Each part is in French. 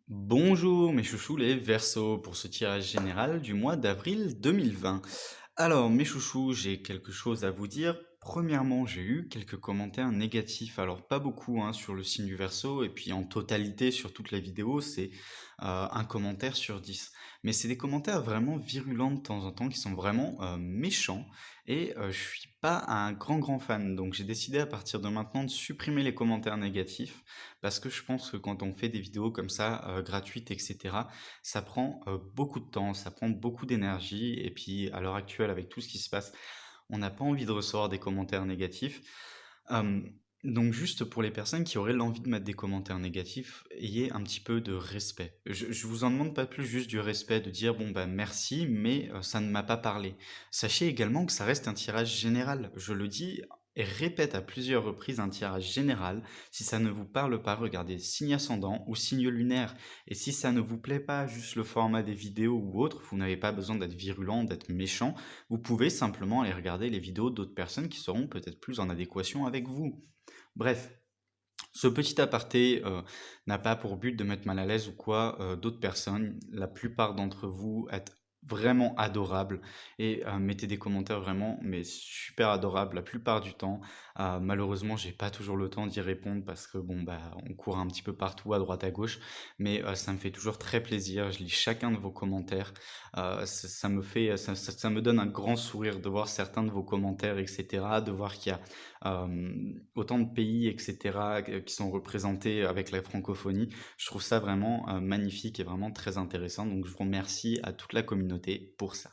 Bonjour mes chouchous les Verseaux pour ce tirage général du mois d'avril 2020. Alors mes chouchous, j'ai quelque chose à vous dire. Premièrement, j'ai eu quelques commentaires négatifs, alors pas beaucoup hein, sur le signe du Verseau, et puis en totalité sur toute la vidéo, c'est un commentaire sur 10. Mais c'est des commentaires vraiment virulents de temps en temps, qui sont vraiment méchants, et je suis pas un grand fan, donc j'ai décidé à partir de maintenant de supprimer les commentaires négatifs, parce que je pense que quand on fait des vidéos comme ça, gratuites, etc., ça prend beaucoup de temps, ça prend beaucoup d'énergie, et puis à l'heure actuelle, avec tout ce qui se passe, on n'a pas envie de recevoir des commentaires négatifs. Euh, donc juste pour les personnes qui auraient l'envie de mettre des commentaires négatifs, ayez un petit peu de respect. Je vous en demande pas plus, juste du respect, de dire bon bah merci, mais ça ne m'a pas parlé. Sachez également que ça reste un tirage général. Je le dis et répète à plusieurs reprises, un tirage général. Si ça ne vous parle pas, regardez signe ascendant ou signe lunaire. Et si ça ne vous plaît pas, juste le format des vidéos ou autre, vous n'avez pas besoin d'être virulent, d'être méchant. Vous pouvez simplement aller regarder les vidéos d'autres personnes qui seront peut-être plus en adéquation avec vous. Bref, ce petit aparté n'a pas pour but de mettre mal à l'aise ou quoi d'autres personnes. La plupart d'entre vous êtes vraiment adorables et mettez des commentaires vraiment mais super adorables la plupart du temps. Malheureusement, j'ai pas toujours le temps d'y répondre parce que bon bah on court un petit peu partout à droite à gauche, mais ça me fait toujours très plaisir. Je lis chacun de vos commentaires. Ça me fait ça me donne un grand sourire de voir certains de vos commentaires, etc. De voir qu'il y a autant de pays, etc., qui sont représentés avec la francophonie. Je trouve ça vraiment magnifique et vraiment très intéressant. Donc je vous remercie à toute la communauté pour ça.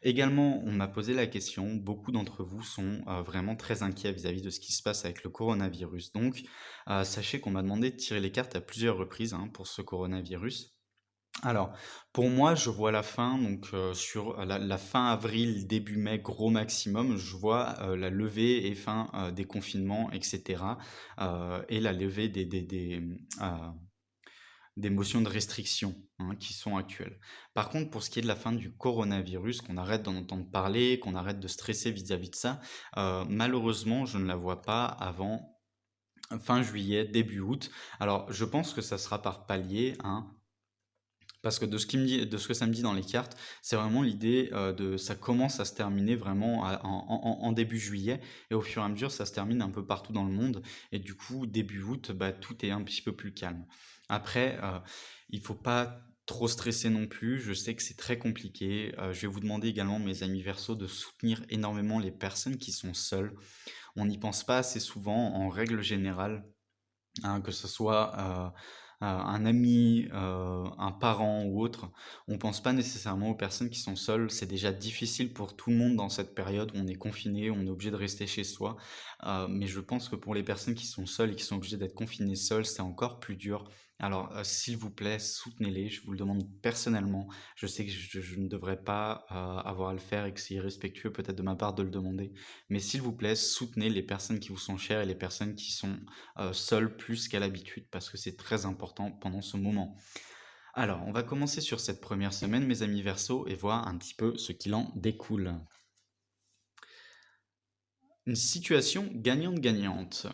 Également, on m'a posé la question, beaucoup d'entre vous sont vraiment très inquiets vis-à-vis de ce qui se passe avec le coronavirus. Donc, sachez qu'on m'a demandé de tirer les cartes à plusieurs reprises hein, pour ce coronavirus. Alors, pour moi, je vois la fin, donc sur la fin avril, début mai, gros maximum, je vois la levée et fin des confinements, etc. Et la levée des motions de restriction hein, qui sont actuelles. Par contre, pour ce qui est de la fin du coronavirus, qu'on arrête d'en entendre parler, qu'on arrête de stresser vis-à-vis de ça, malheureusement, je ne la vois pas avant fin juillet, début août. Alors, je pense que ça sera par palier, hein, parce que de ce que ça me dit dans les cartes, c'est vraiment l'idée de ça commence à se terminer vraiment en début juillet, et au fur et à mesure ça se termine un peu partout dans le monde, et du coup début août, bah, tout est un petit peu plus calme. Après, il faut pas trop stresser non plus, je sais que c'est très compliqué. Je vais vous demander également, mes amis Verseaux, de soutenir énormément les personnes qui sont seules. On n'y pense pas assez souvent en règle générale hein, que ce soit un ami, un parent ou autre. On pense pas nécessairement aux personnes qui sont seules. C'est déjà difficile pour tout le monde dans cette période où on est confiné, on est obligé de rester chez soi. Mais je pense que pour les personnes qui sont seules et qui sont obligées d'être confinées seules, c'est encore plus dur. Alors, s'il vous plaît, soutenez-les. Je vous le demande personnellement. Je sais que je ne devrais pas avoir à le faire et que c'est irrespectueux peut-être de ma part de le demander. Mais s'il vous plaît, soutenez les personnes qui vous sont chères et les personnes qui sont seul plus qu'à l'habitude parce que c'est très important pendant ce moment. Alors, on va commencer sur cette première semaine, mes amis Verseau, et voir un petit peu ce qu'il en découle. Une situation gagnante-gagnante.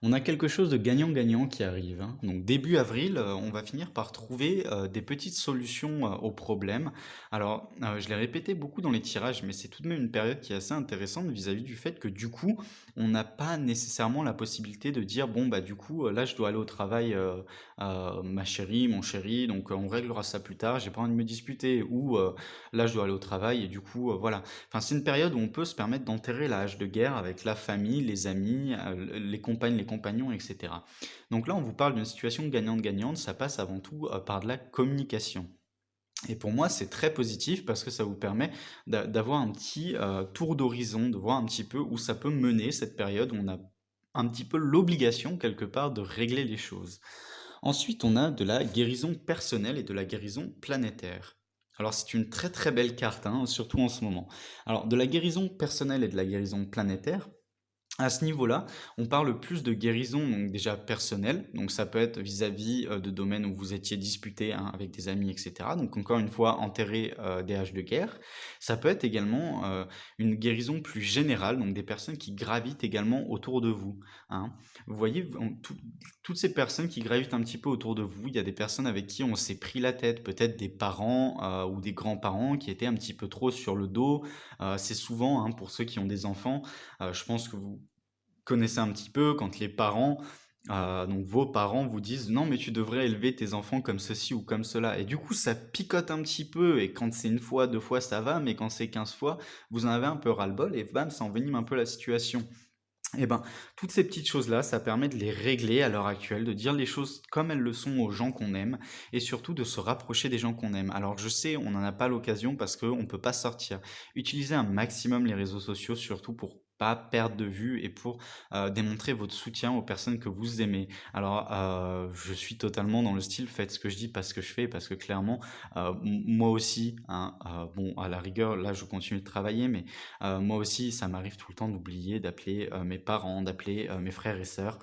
On a quelque chose de gagnant-gagnant qui arrive, hein. Donc début avril, on va finir par trouver des petites solutions aux problèmes. Alors, je l'ai répété beaucoup dans les tirages, mais c'est tout de même une période qui est assez intéressante vis-à-vis du fait que du coup, on n'a pas nécessairement la possibilité de dire bon bah du coup là je dois aller au travail, ma chérie, mon chéri, donc on réglera ça plus tard. J'ai pas envie de me disputer ou là je dois aller au travail et du coup voilà. Enfin, c'est une période où on peut se permettre d'enterrer la hache de guerre avec la famille, les amis, les compagnes, les compagnons, etc. Donc là, on vous parle d'une situation gagnante-gagnante, ça passe avant tout par de la communication. Et pour moi, c'est très positif parce que ça vous permet d'avoir un petit tour d'horizon, de voir un petit peu où ça peut mener cette période où on a un petit peu l'obligation quelque part de régler les choses. Ensuite, on a de la guérison personnelle et de la guérison planétaire. Alors, c'est une très très belle carte, hein, surtout en ce moment. Alors, de la guérison personnelle et de la guérison planétaire, À ce niveau-là, on parle plus de guérison, donc déjà personnelle, donc ça peut être vis-à-vis, de domaines où vous étiez disputés, hein, avec des amis et cetera, donc encore une fois enterrer, des haches de guerre. Ça peut être également, une guérison plus générale, donc des personnes qui gravitent également autour de vous, hein. Vous voyez, toutes ces personnes qui gravitent un petit peu autour de vous, il y a des personnes avec qui on s'est pris la tête, peut-être des parents, ou des grands-parents qui étaient un petit peu trop sur le dos. C'est souvent, hein, pour ceux qui ont des enfants, je pense que vous connaissez un petit peu quand les parents, donc vos parents vous disent: «Non, mais tu devrais élever tes enfants comme ceci ou comme cela» et du coup, ça picote un petit peu et quand c'est une fois, 2 fois, ça va, mais quand c'est 15 fois, vous en avez un peu ras-le-bol et bam, ça envenime un peu la situation. Et ben, toutes ces petites choses-là, ça permet de les régler à l'heure actuelle, de dire les choses comme elles le sont aux gens qu'on aime et surtout de se rapprocher des gens qu'on aime. Alors je sais, on n'en a pas l'occasion parce qu'on ne peut pas sortir. Utilisez un maximum les réseaux sociaux, surtout pour pas perdre de vue et pour démontrer votre soutien aux personnes que vous aimez. Alors, je suis totalement dans le style, faites ce que je dis, pas ce que je fais, parce que clairement, moi aussi, hein, bon, à la rigueur, là, je continue de travailler, mais moi aussi, ça m'arrive tout le temps d'oublier d'appeler, mes parents, d'appeler, mes frères et sœurs.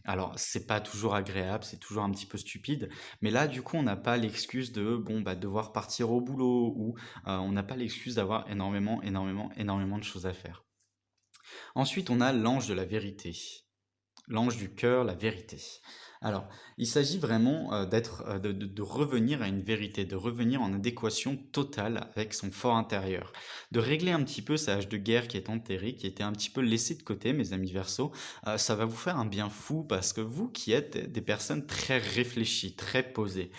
Alors, c'est pas toujours agréable, c'est toujours un petit peu stupide, mais là, du coup, on n'a pas l'excuse de, bon, bah, devoir partir au boulot ou, on n'a pas l'excuse d'avoir énormément, énormément, énormément de choses à faire. Ensuite, on a l'ange de la vérité. L'ange du cœur, la vérité. Alors, il s'agit vraiment d'être, de revenir à une vérité, de revenir en adéquation totale avec son fort intérieur, de régler un petit peu sa hache de guerre qui est enterrée, qui était un petit peu laissée de côté, mes amis Verseau. Ça va vous faire un bien fou parce que vous qui êtes des personnes très réfléchies, très posées,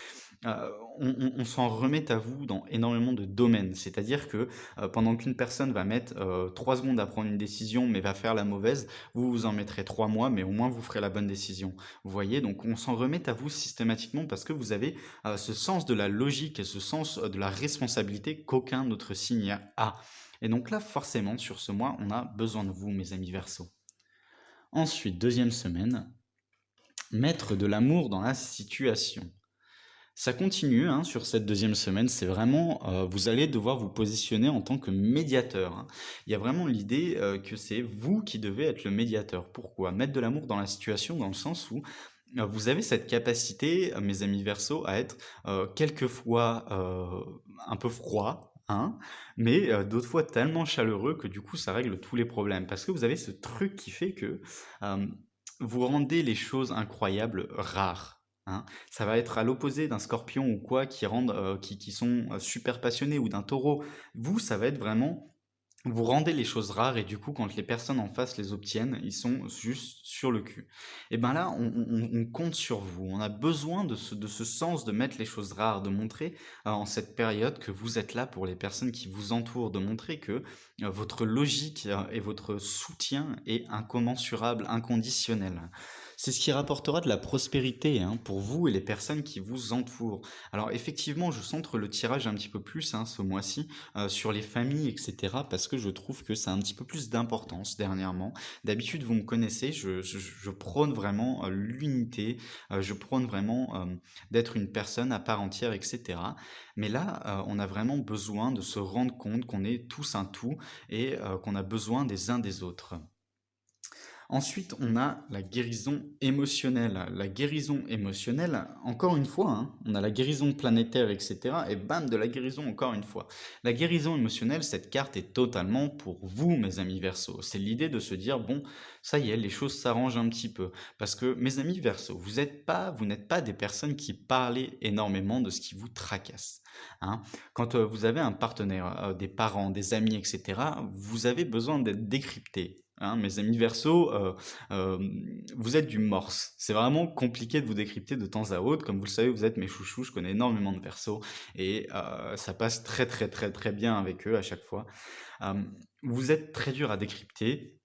on s'en remet à vous dans énormément de domaines. C'est-à-dire que pendant qu'une personne va mettre 3 secondes à prendre une décision, mais va faire la mauvaise, vous vous en mettrez 3 mois, mais au moins vous ferez la bonne décision. Vous voyez, donc on s'en remet à vous systématiquement parce que vous avez ce sens de la logique et ce sens de la responsabilité qu'aucun autre signe a. Et donc là, forcément, sur ce mois, on a besoin de vous, mes amis Verseau. Ensuite, deuxième semaine, mettre de l'amour dans la situation. Ça continue, hein, sur cette deuxième semaine, c'est vraiment, vous allez devoir vous positionner en tant que médiateur, hein. Il y a vraiment l'idée, que c'est vous qui devez être le médiateur. Pourquoi? Mettre de l'amour dans la situation, dans le sens où, vous avez cette capacité, mes amis Verseau, à être, quelquefois, un peu froid, hein, mais, d'autres fois tellement chaleureux que du coup ça règle tous les problèmes. Parce que vous avez ce truc qui fait que, hem, vous rendez les choses incroyables rares, hein. Ça va être à l'opposé d'un scorpion ou quoi qui rendent, qui sont, super passionnés ou d'un taureau. Vous, ça va être vraiment vous rendez les choses rares et du coup, quand les personnes en face les obtiennent, ils sont juste sur le cul. Et ben là, on compte sur vous. On a besoin de ce sens de mettre les choses rares, de montrer, en cette période que vous êtes là pour les personnes qui vous entourent, de montrer que, votre logique, et votre soutien est incommensurable, inconditionnel. C'est ce qui rapportera de la prospérité, hein, pour vous et les personnes qui vous entourent. Alors effectivement, je centre le tirage un petit peu plus, hein, ce mois-ci, sur les familles, etc. Parce que je trouve que ça a un petit peu plus d'importance dernièrement. D'habitude, vous me connaissez, je prône vraiment l'unité, je prône vraiment d'être une personne à part entière, etc. Mais là, on a vraiment besoin de se rendre compte qu'on est tous un tout et qu'on a besoin des uns des autres. Ensuite, on a la guérison émotionnelle. La guérison émotionnelle, encore une fois, hein, on a la guérison planétaire, etc. Et bam, de la guérison encore une fois. La guérison émotionnelle, cette carte est totalement pour vous, mes amis Verseau. C'est l'idée de se dire, bon, ça y est, les choses s'arrangent un petit peu. Parce que, mes amis Verseau, vous n'êtes pas des personnes qui parlez énormément de ce qui vous tracasse, hein. Quand vous avez un partenaire, des parents, des amis, etc., vous avez besoin d'être décrypté, hein, mes amis Verseau, vous êtes du morse. C'est vraiment compliqué de vous décrypter de temps à autre. Comme vous le savez, vous êtes mes chouchous, je connais énormément de Verseau et ça passe très très très très bien avec eux à chaque fois. Vous êtes très dur à décrypter,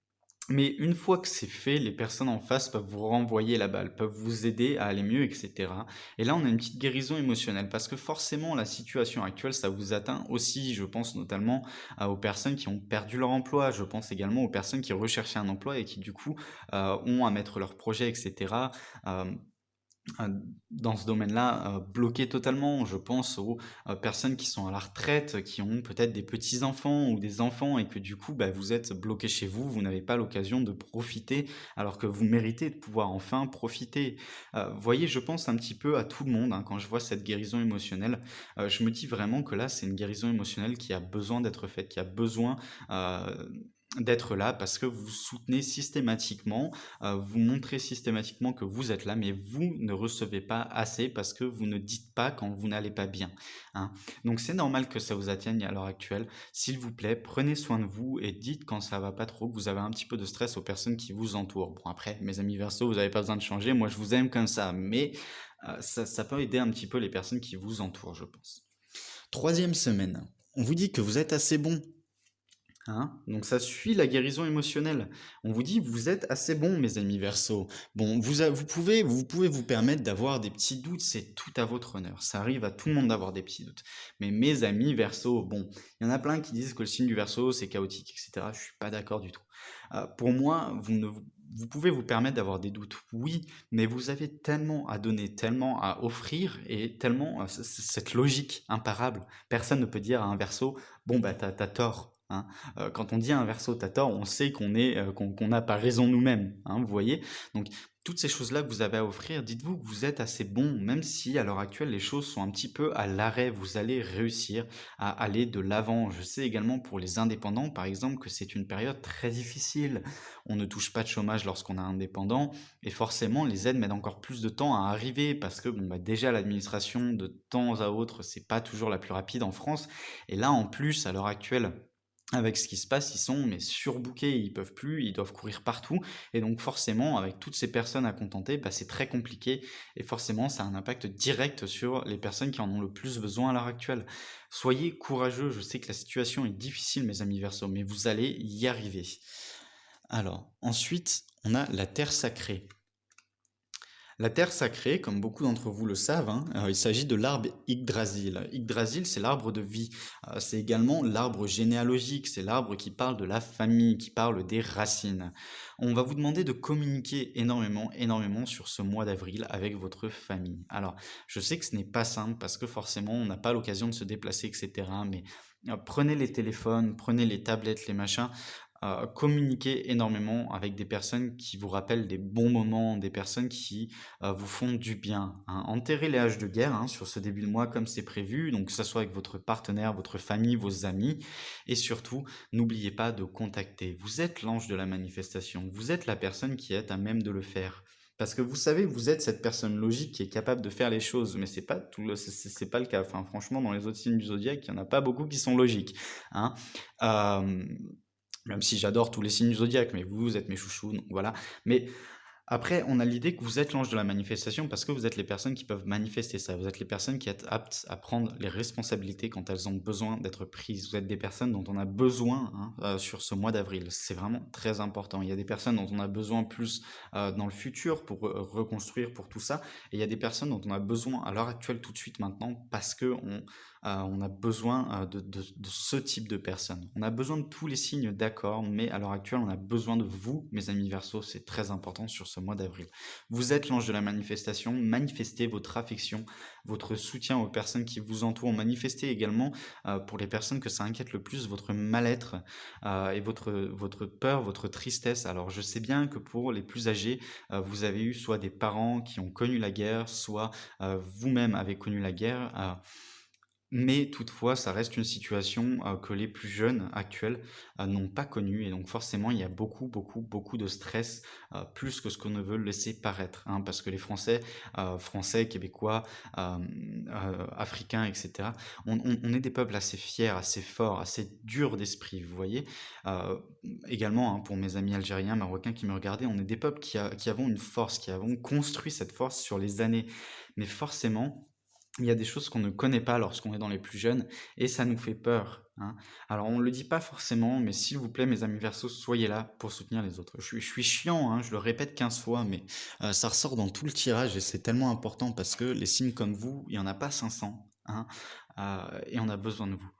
mais une fois que c'est fait, les personnes en face peuvent vous renvoyer la balle, peuvent vous aider à aller mieux, etc. Et là, on a une petite guérison émotionnelle, parce que forcément, la situation actuelle, ça vous atteint aussi. Je pense notamment aux personnes qui ont perdu leur emploi. Je pense également aux personnes qui recherchaient un emploi et qui, du coup, ont à mettre leur projet, etc. dans ce domaine-là, bloqué totalement. Je pense aux, personnes qui sont à la retraite, qui ont peut-être des petits-enfants ou des enfants et que du coup, bah, vous êtes bloqués chez vous, vous n'avez pas l'occasion de profiter alors que vous méritez de pouvoir enfin profiter. Vous voyez, je pense un petit peu à tout le monde, hein, quand je vois cette guérison émotionnelle, je me dis vraiment que là, c'est une guérison émotionnelle qui a besoin d'être faite, qui a besoin, d'être là parce que vous soutenez systématiquement, vous montrez systématiquement que vous êtes là, mais vous ne recevez pas assez parce que vous ne dites pas quand vous n'allez pas bien, hein. Donc c'est normal que ça vous atteigne à l'heure actuelle. S'il vous plaît, prenez soin de vous et dites quand ça va pas trop, que vous avez un petit peu de stress aux personnes qui vous entourent. Bon après, mes amis Verseau, vous n'avez pas besoin de changer, moi je vous aime comme ça, mais ça peut aider un petit peu les personnes qui vous entourent, je pense. Troisième semaine, on vous dit que vous êtes assez bon. Hein? Donc ça suit la guérison émotionnelle. On vous dit, vous êtes assez bon, mes amis Verseau. Bon, vous pouvez vous permettre d'avoir des petits doutes, c'est tout à votre honneur. Ça arrive à tout le monde d'avoir des petits doutes. Mais mes amis Verseau, bon, il y en a plein qui disent que le signe du Verseau, c'est chaotique, etc. Je suis pas d'accord du tout. Pour moi, vous pouvez vous permettre d'avoir des doutes, oui, mais vous avez tellement à donner, tellement à offrir et tellement cette logique imparable. Personne ne peut dire à un Verseau, bon bah t'as tort. Hein. Quand on dit à un Verseau t'as tort, on sait qu'on n'a pas raison nous-mêmes, hein, vous voyez. Donc toutes ces choses-là que vous avez à offrir, dites-vous que vous êtes assez bon, même si à l'heure actuelle les choses sont un petit peu à l'arrêt, vous allez réussir à aller de l'avant. Je sais également pour les indépendants, par exemple, que c'est une période très difficile. On ne touche pas de chômage lorsqu'on est indépendant, et forcément les aides mettent encore plus de temps à arriver parce que bon, bah, déjà l'administration de temps à autre, c'est pas toujours la plus rapide en France, et là en plus à l'heure actuelle avec ce qui se passe, ils sont mais surbookés, ils peuvent plus, ils doivent courir partout et donc forcément avec toutes ces personnes à contenter, bah, c'est très compliqué et forcément ça a un impact direct sur les personnes qui en ont le plus besoin à l'heure actuelle. Soyez courageux, je sais que la situation est difficile mes amis Verseau, mais vous allez y arriver. Alors, ensuite, on a la terre sacrée. La terre sacrée, comme beaucoup d'entre vous le savent, hein, il s'agit de l'arbre Yggdrasil. Yggdrasil, c'est l'arbre de vie. C'est également l'arbre généalogique, c'est l'arbre qui parle de la famille, qui parle des racines. On va vous demander de communiquer énormément, énormément sur ce mois d'avril avec votre famille. Alors, je sais que ce n'est pas simple parce que forcément, on n'a pas l'occasion de se déplacer, etc. Mais prenez les téléphones, prenez les tablettes, les machins, communiquer énormément avec des personnes qui vous rappellent des bons moments, des personnes qui vous font du bien, hein. Enterrez les haches de guerre hein, sur ce début de mois comme c'est prévu, donc que ce soit avec votre partenaire, votre famille, vos amis, et surtout, n'oubliez pas de contacter. Vous êtes l'ange de la manifestation, vous êtes la personne qui est à même de le faire. Parce que vous savez, vous êtes cette personne logique qui est capable de faire les choses, mais c'est pas c'est pas le cas. Enfin, franchement, dans les autres signes du zodiaque, il y en a pas beaucoup qui sont logiques, hein. Euh, Même si j'adore tous les signes du zodiaque, mais vous êtes mes chouchous, donc voilà. Mais après, on a l'idée que vous êtes l'ange de la manifestation parce que vous êtes les personnes qui peuvent manifester ça. Vous êtes les personnes qui êtes aptes à prendre les responsabilités quand elles ont besoin d'être prises. Vous êtes des personnes dont on a besoin hein, sur ce mois d'avril. C'est vraiment très important. Il y a des personnes dont on a besoin plus dans le futur pour reconstruire, pour tout ça. Et il y a des personnes dont on a besoin à l'heure actuelle, tout de suite maintenant, parce que on a besoin de ce type de personnes. On a besoin de tous les signes d'accord, mais à l'heure actuelle, on a besoin de vous, mes amis Verseau, c'est très important sur ce mois d'avril. Vous êtes l'ange de la manifestation, manifestez votre affection, votre soutien aux personnes qui vous entourent, manifestez également pour les personnes que ça inquiète le plus, votre mal-être et votre peur, votre tristesse. Alors je sais bien que pour les plus âgés, vous avez eu soit des parents qui ont connu la guerre, soit vous-même avez connu la guerre. Mais toutefois, ça reste une situation, que les plus jeunes actuels, n'ont pas connue et donc forcément il y a beaucoup, beaucoup, beaucoup de stress, plus que ce qu'on ne veut le laisser paraître, hein. Parce que les Français, Québécois, Africains et cetera, on est des peuples assez fiers, assez forts, assez durs d'esprit, vous voyez? Heu, Également, hein, pour mes amis algériens, marocains qui me regardaient, on est des peuples qui avons une force, qui avons construit cette force sur les années. Mais forcément il y a des choses qu'on ne connaît pas lorsqu'on est dans les plus jeunes et ça nous fait peur, hein. Alors on ne le dit pas forcément, mais s'il vous plaît, mes amis Verseaux, soyez là pour soutenir les autres. Je suis chiant, hein, je le répète 15 fois, mais ça ressort dans tout le tirage et c'est tellement important parce que les signes comme vous, il n'y en a pas 500, hein, et on a besoin de vous.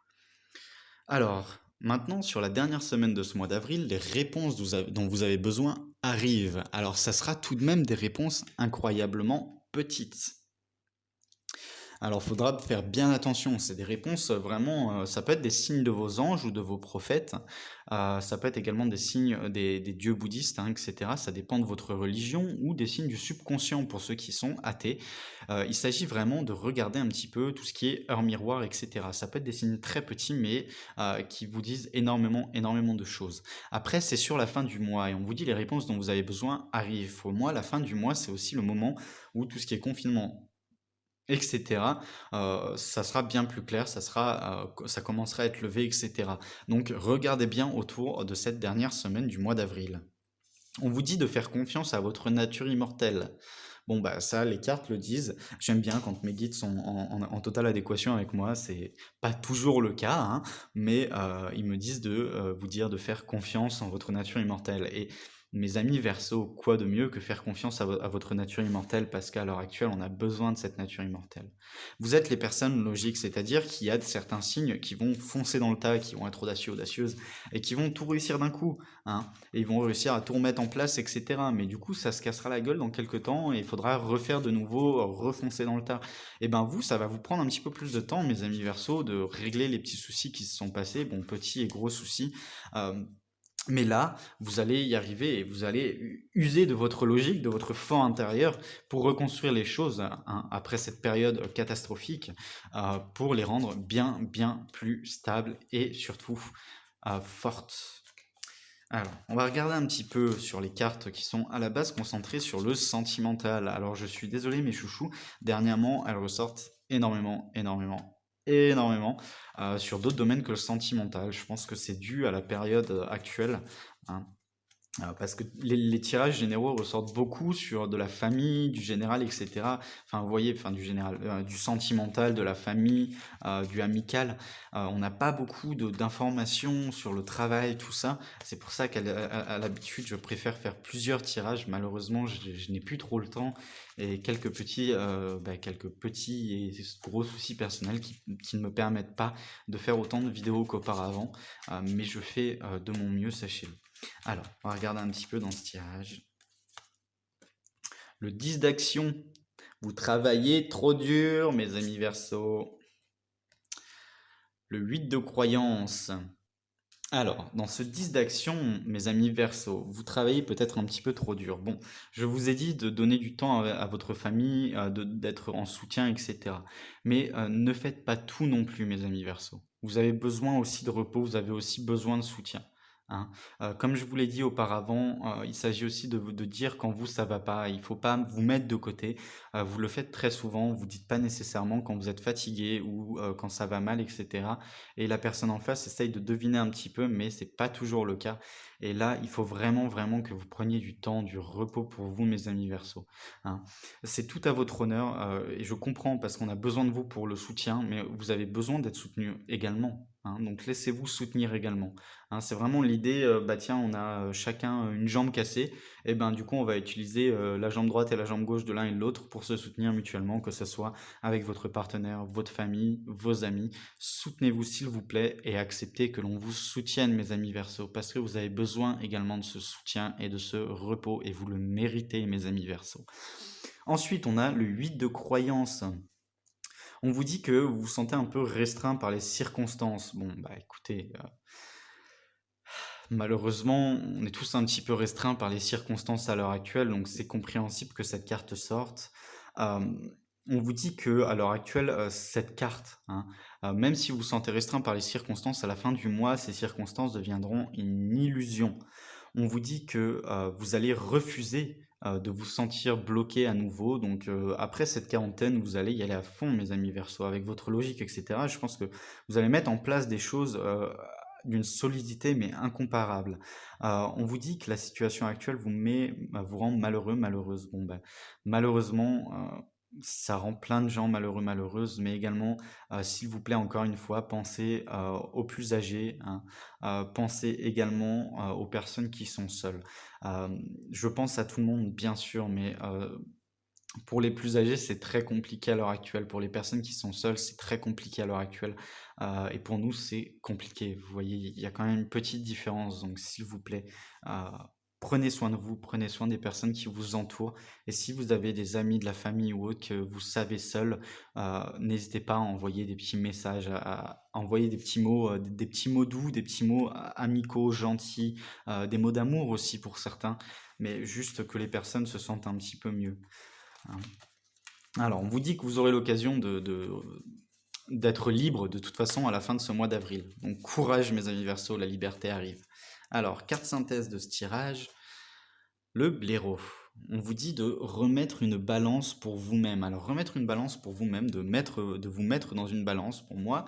Alors, maintenant, sur la dernière semaine de ce mois d'avril, les réponses dont vous avez besoin arrivent. Alors, ça sera tout de même des réponses incroyablement petites. Alors, il faudra faire bien attention. C'est des réponses vraiment, ça peut être des signes de vos anges ou de vos prophètes. Ça peut être également des signes des dieux bouddhistes, hein, etc. Ça dépend de votre religion ou des signes du subconscient pour ceux qui sont athées. Il s'agit vraiment de regarder un petit peu tout ce qui est heure miroir, etc. Ça peut être des signes très petits, mais qui vous disent énormément, énormément de choses. Après, c'est sur la fin du mois et on vous dit les réponses dont vous avez besoin arrivent. Pour moi, la fin du mois, c'est aussi le moment où tout ce qui est confinement et cetera, ça sera bien plus clair, ça commencera à être levé et cetera. Donc regardez bien autour de cette dernière semaine du mois d'avril. On vous dit de faire confiance à votre nature immortelle. Bon bah ça, les cartes le disent. J'aime bien quand mes guides sont en totale adéquation avec moi. C'est pas toujours le cas, hein, mais ils me disent de vous dire de faire confiance en votre nature immortelle. Et mes amis Verseau, quoi de mieux que faire confiance à votre nature immortelle parce qu'à l'heure actuelle, on a besoin de cette nature immortelle. Vous êtes les personnes logiques, c'est-à-dire qu'il y a certains signes qui vont foncer dans le tas, qui vont être audacieux, audacieuses, et qui vont tout réussir d'un coup, hein, et ils vont réussir à tout remettre en place, etc. Mais du coup, ça se cassera la gueule dans quelques temps et il faudra refaire de nouveau, refoncer dans le tas. Et ben vous, ça va vous prendre un petit peu plus de temps, mes amis Verseau, de régler les petits soucis qui se sont passés, bon, petits et gros soucis. Euh, mais là, vous allez y arriver et vous allez user de votre logique, de votre fort intérieur pour reconstruire les choses, hein, après cette période catastrophique, pour les rendre bien, bien plus stables et surtout fortes. Alors, on va regarder un petit peu sur les cartes qui sont à la base concentrées sur le sentimental. Alors, je suis désolé, mes chouchous, dernièrement, elles ressortent énormément, énormément, énormément sur d'autres domaines que le sentimental. Je pense que c'est dû à la période actuelle, hein. Parce que les tirages généraux ressortent beaucoup sur de la famille, du général, etc. Enfin, vous voyez, enfin, du général, du sentimental, de la famille, du amical. On n'a pas beaucoup d'informations sur le travail, tout ça. C'est pour ça qu'à l'habitude, je préfère faire plusieurs tirages. Malheureusement, je n'ai plus trop le temps et quelques petits et gros soucis personnels qui ne me permettent pas de faire autant de vidéos qu'auparavant. Mais je fais de mon mieux, sachez-le. Alors, on va regarder un petit peu dans ce tirage. Le 10 d'action. Vous travaillez trop dur, mes amis Verseau. Le 8 de croyance. Alors, dans ce 10 d'action, mes amis Verseau, vous travaillez peut-être un petit peu trop dur. Bon, je vous ai dit de donner du temps à votre famille, d'être en soutien, etc. Mais ne faites pas tout non plus, mes amis Verseau. Vous avez besoin aussi de repos, vous avez aussi besoin de soutien, hein. Comme je vous l'ai dit auparavant, il s'agit aussi de dire quand vous ça va pas. Il faut pas vous mettre de côté. Vous le faites très souvent. Vous dites pas nécessairement quand vous êtes fatigué ou quand ça va mal, etc. Et la personne en face essaye de deviner un petit peu, mais c'est pas toujours le cas. Et là, il faut vraiment, vraiment que vous preniez du temps, du repos pour vous, mes amis Verseau, hein. C'est tout à votre honneur et je comprends parce qu'on a besoin de vous pour le soutien, mais vous avez besoin d'être soutenu également, hein. Donc laissez-vous soutenir également, hein. C'est vraiment l'idée, bah tiens, on a chacun une jambe cassée, et ben du coup, on va utiliser la jambe droite et la jambe gauche de l'un et de l'autre pour se soutenir mutuellement, que ce soit avec votre partenaire, votre famille, vos amis. Soutenez-vous s'il vous plaît et acceptez que l'on vous soutienne, mes amis Verseau, parce que vous avez besoin également de ce soutien et de ce repos et vous le méritez, mes amis Verseau. Ensuite, on a le 8 de croyance. On vous dit que vous vous sentez un peu restreint par les circonstances. Bon, bah écoutez, malheureusement, on est tous un petit peu restreints par les circonstances à l'heure actuelle, donc c'est compréhensible que cette carte sorte. On vous dit que à l'heure actuelle, cette carte, hein, même si vous vous sentez restreint par les circonstances, à la fin du mois, ces circonstances deviendront une illusion. On vous dit que vous allez refuser de vous sentir bloqué à nouveau. Donc après cette quarantaine, vous allez y aller à fond, mes amis Verseau, avec votre logique, etc. Je pense que vous allez mettre en place des choses d'une solidité mais incomparable. On vous dit que la situation actuelle vous rend malheureux, malheureuse. Bon, ben, malheureusement, ça rend plein de gens malheureux, malheureuses, mais également, s'il vous plaît, encore une fois, pensez aux plus âgés, hein. Pensez également aux personnes qui sont seules. Euh, je pense à tout le monde, bien sûr, mais pour les plus âgés, c'est très compliqué à l'heure actuelle. Pour les personnes qui sont seules, c'est très compliqué à l'heure actuelle. Et pour nous, c'est compliqué. Vous voyez, il y a quand même une petite différence. Donc, s'il vous plaît, euh, prenez soin de vous, prenez soin des personnes qui vous entourent et si vous avez des amis, de la famille ou autre que vous savez seul, n'hésitez pas à envoyer des petits messages, à envoyer des petits mots, des petits mots doux, des petits mots a amicaux, gentils, des mots d'amour aussi pour certains, mais juste que les personnes se sentent un petit peu mieux, hein. Alors, on vous dit que vous aurez l'occasion d'être libre de toute façon à la fin de ce mois d'avril. Donc courage mes amis Verseau, la liberté arrive. Alors, carte synthèse de ce tirage, le blaireau. On vous dit de remettre une balance pour vous-même. Alors remettre une balance pour vous-même, de vous mettre dans une balance, pour moi,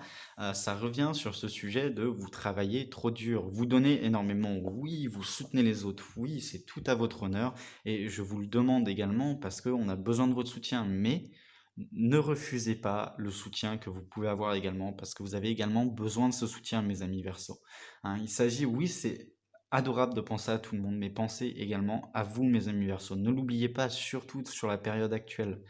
ça revient sur ce sujet de vous travailler trop dur. Vous donnez énormément, oui, vous soutenez les autres, oui, c'est tout à votre honneur. Et je vous le demande également parce qu'on a besoin de votre soutien, mais ne refusez pas le soutien que vous pouvez avoir également, parce que vous avez également besoin de ce soutien, mes amis Verseau. Hein, il s'agit, oui, c'est adorable de penser à tout le monde, mais pensez également à vous, mes amis Verseau. Ne l'oubliez pas, surtout sur la période actuelle.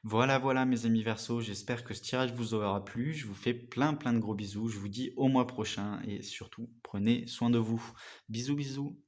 Voilà, voilà, mes amis Verseau, j'espère que ce tirage vous aura plu. Je vous fais plein, plein de gros bisous. Je vous dis au mois prochain et surtout, prenez soin de vous. Bisous, bisous.